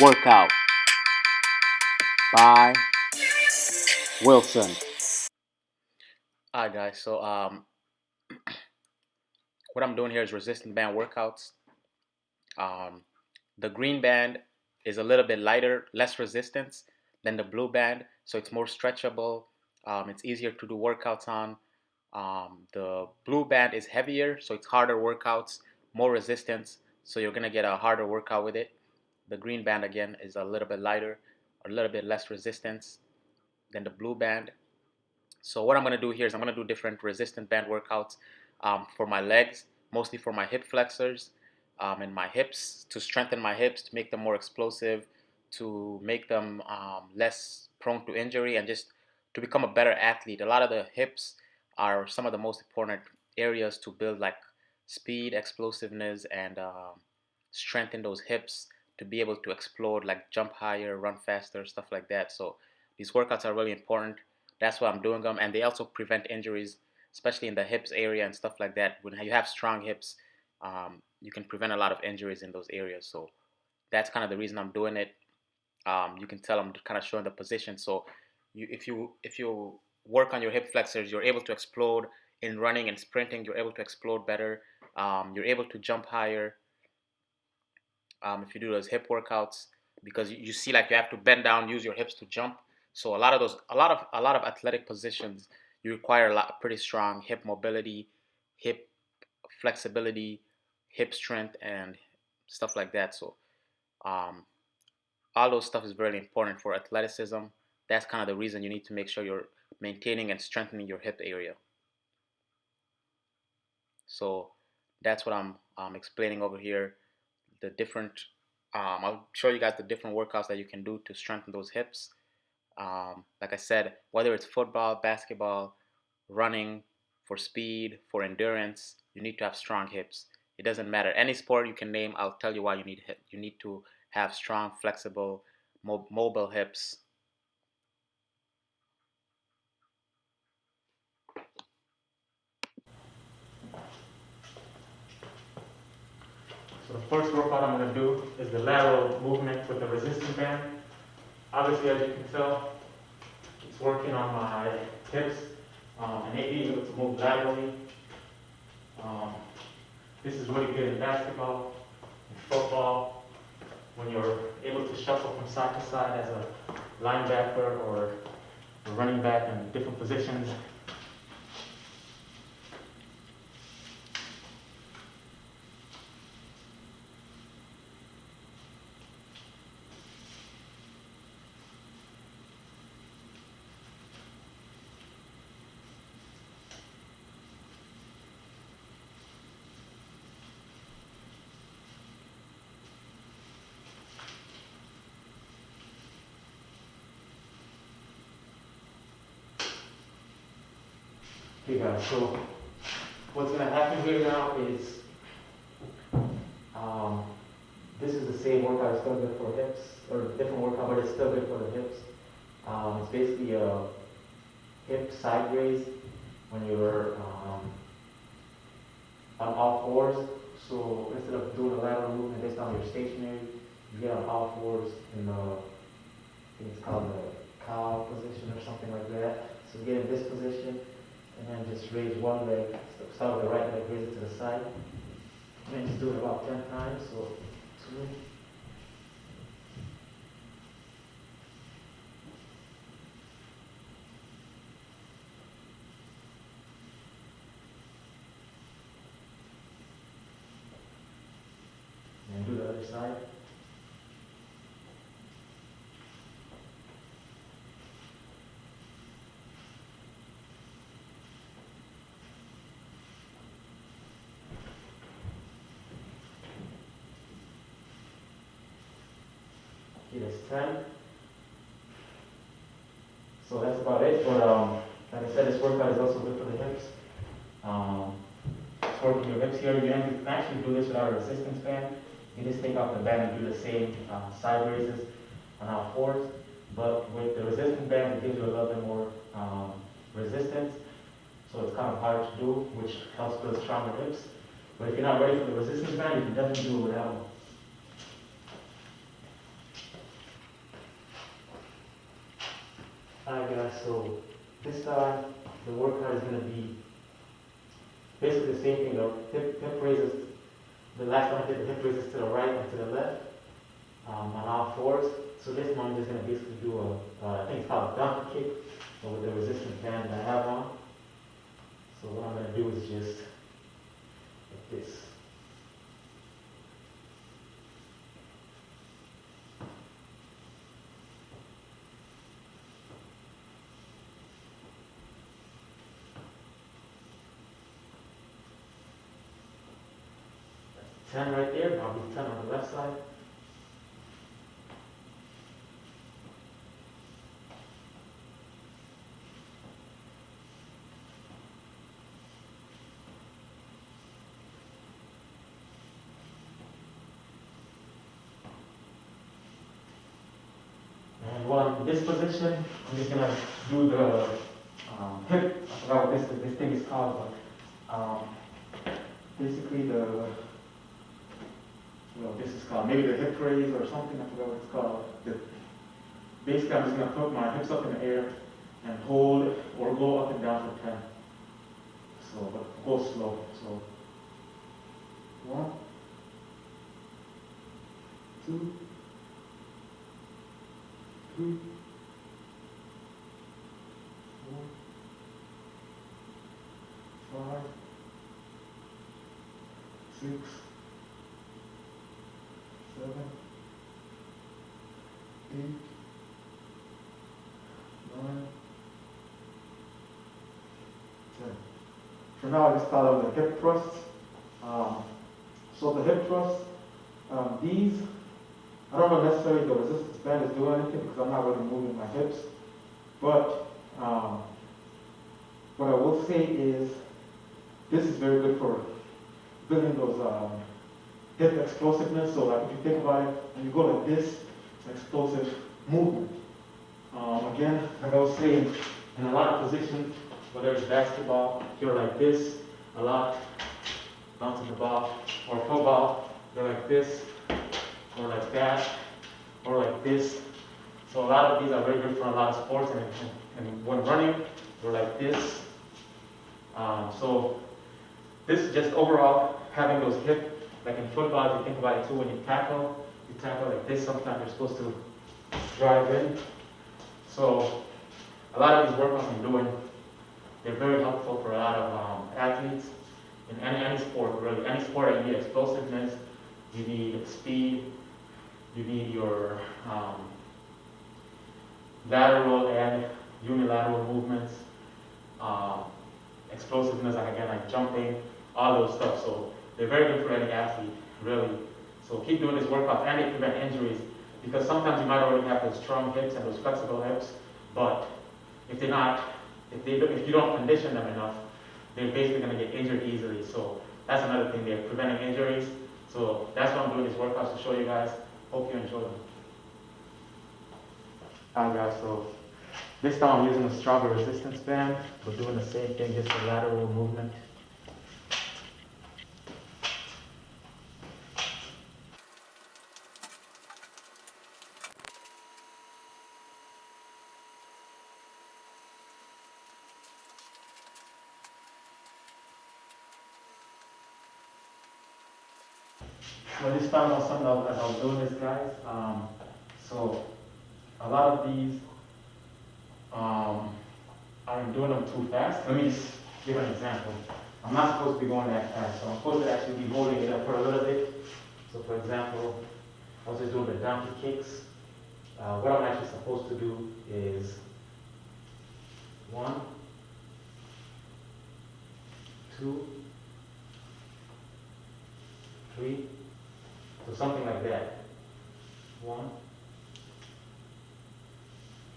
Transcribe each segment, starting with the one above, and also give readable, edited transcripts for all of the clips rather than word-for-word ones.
Workout by Wilson. Alright guys, so what I'm doing here is resistance band workouts. Um, the green band is a little bit lighter, less resistance than the blue band, so it's more stretchable. It's easier to do workouts on. The blue band is heavier, so it's harder workouts, more resistance, so you're gonna get a harder workout with it. The green band again is a little bit lighter, a little bit less resistance than the blue band. So what I'm gonna do here is I'm gonna do different resistant band workouts for my legs, mostly for my hip flexors and my hips, to strengthen my hips, to make them more explosive, to make them less prone to injury, and just to become a better athlete. A lot of the hips are some of the most important areas to build like speed, explosiveness, and strengthen those hips to be able to explode, like jump higher, run faster, stuff like that. So these workouts are really important. That's why I'm doing them, and they also prevent injuries, especially in the hips area and stuff like that. When you have strong hips, you can prevent a lot of injuries in those areas. So that's kind of the reason I'm doing it. You can tell I'm kind of showing the position. So if you work on your hip flexors, you're able to explode in running and sprinting. You're able to explode better. You're able to jump higher if you do those hip workouts, because you see like you have to bend down, use your hips to jump. So a lot of athletic positions, you require pretty strong hip mobility, hip flexibility, hip strength, and stuff like that. So um, all those stuff is very important for athleticism. That's kind of the reason you need to make sure you're maintaining and strengthening your hip area. So that's what I'm explaining over here. The different I'll show you guys the different workouts that you can do to strengthen those hips. Like I said, whether it's football, basketball, running, for speed, for endurance, you need to have strong hips. It doesn't matter any sport you can name. I'll tell you why you need to have strong, flexible, mobile hips. So the first workout I'm going to do is the lateral movement with the resistance band. Obviously, as you can tell, it's working on my hips and being able to move laterally. Um, this is really good in basketball, in football, when you're able to shuffle from side to side as a linebacker or a running back in different positions. Okay guys, so what's going to happen here now is um, this is the same workout, it's still good for hips, or different workout, but it's still good for the hips. It's basically a hip side raise when you're on all fours. So instead of doing a lateral movement based on your stationary, you get on all fours in the, I think it's called the cow position or something like that. So get in this position and then just raise one leg. So start with the right leg, raise it to the side. And then just do it about 10 times. So 2, and do the other side. Okay, that's 10. So that's about it. But like I said, this workout is also good for the hips. It's working your hips here. You can actually do this without a resistance band. You just take off the band and do the same side raises on all fours. But with the resistance band, it gives you a little bit more resistance. So it's kind of hard to do, which helps build stronger hips. But if you're not ready for the resistance band, you can definitely do it without one. guys, so this time the workout is going to be basically the same thing. The hip raises, the last one I did the hip raises to the right and to the left on all fours. So this one I'm just going to basically do I think it's called a donkey kick with the resistance band that I have on. So what I'm going to do is just like this. That's 10 right there. I'll do 10 on the left side. And while I'm in this position, I'm just gonna do the hip. I forgot what this thing is called, but basically this is called maybe the hip raise or something. I forgot what it's called. Basically, I'm just gonna put my hips up in the air and hold or go up and down for 10. So, but go slow. So 1, 2, 3, 4, 5, 6, 7, 8, 9, 10. For now, I just thought of the hip thrusts. So the hip thrusts, these, I don't know necessarily the resistance band is doing anything because I'm not really moving my hips. But what I will say is this is very good for building those hip explosiveness. So like if you think about it, when you go like this, it's an explosive movement. Again, like I was saying, in a lot of positions, whether it's basketball, you're like this a lot, bouncing the ball, or football, you're like this, or like that, or like this. So a lot of these are very good for a lot of sports, and when running, you're like this. So this is just overall having those hip, like in football, if you think about it too, when you tackle like this, sometimes you're supposed to drive in. So a lot of these workouts I'm doing, they're very helpful for a lot of athletes in any sport, really. Any sport, you need explosiveness, you need speed, you need your lateral and unilateral movements, explosiveness, like again, like jumping, all those stuff. So they're very good for any athlete, really. So keep doing these workouts, and they prevent injuries, because sometimes you might already have those strong hips and those flexible hips, but if you don't condition them enough, they're basically going to get injured easily. So that's another thing, they're preventing injuries. So that's why I'm doing these workouts, to show you guys. Hope you enjoy them. Alright guys, so this time I'm using a stronger resistance band. We're doing the same thing, just a lateral movement. So I just found out something as I was doing this, guys. So a lot of these, I'm doing them too fast. Let me just give an example. I'm not supposed to be going that fast, so I'm supposed to actually be holding it up for a little bit. So for example, I was just doing the donkey kicks. What I'm actually supposed to do is 1, 2, 3, so something like that. 1,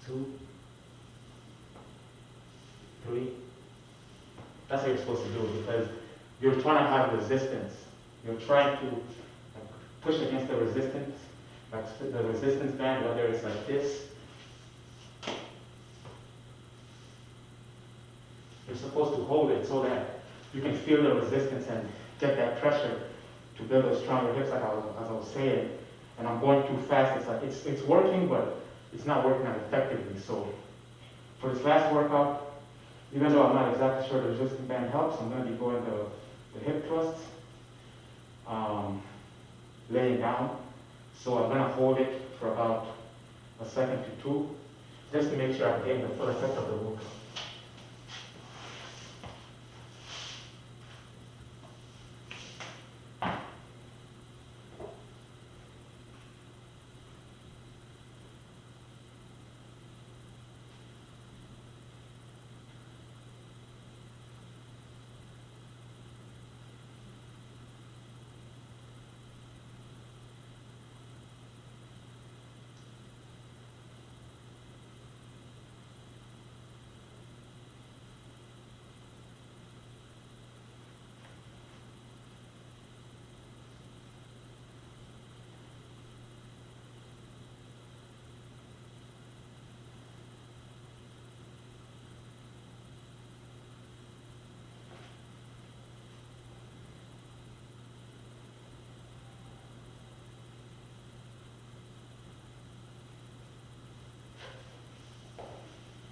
2, 3. That's what you're supposed to do, because you're trying to have resistance. You're trying to push against the resistance, like the resistance band, whether it's like this. You're supposed to hold it so that you can feel the resistance and get that pressure to build those stronger hips, like as I was saying. And I'm going too fast. It's like it's working, but it's not working as effectively. So For this last workout, even though I'm not exactly sure the resistance band helps, I'm going to be going to the hip thrusts, laying down. So I'm going to hold it for about a second to two, just to make sure I'm getting the full effect of the workout.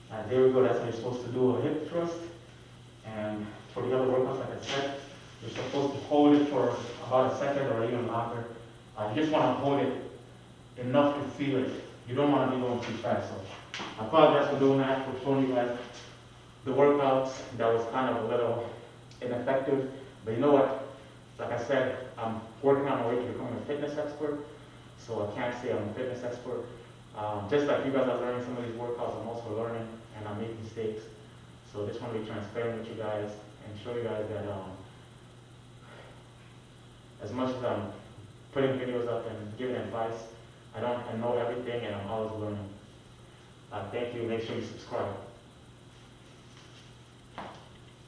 And there we go, that's how you're supposed to do a hip thrust. And for the other workouts, like I said, you're supposed to hold it for about a second or even longer. You just want to hold it enough to feel it. You don't want to be going too fast. So I apologize for doing that, for showing you guys the workouts that was kind of a little ineffective. But you know what? Like I said, I'm working on my way to becoming a fitness expert. So I can't say I'm a fitness expert. Just like you guys are learning some of these workouts, I'm also learning and I'm making mistakes. So I just want to be transparent with you guys and show you guys that as much as I'm putting videos up and giving advice, I know everything and I'm always learning. Thank you. Make sure you subscribe.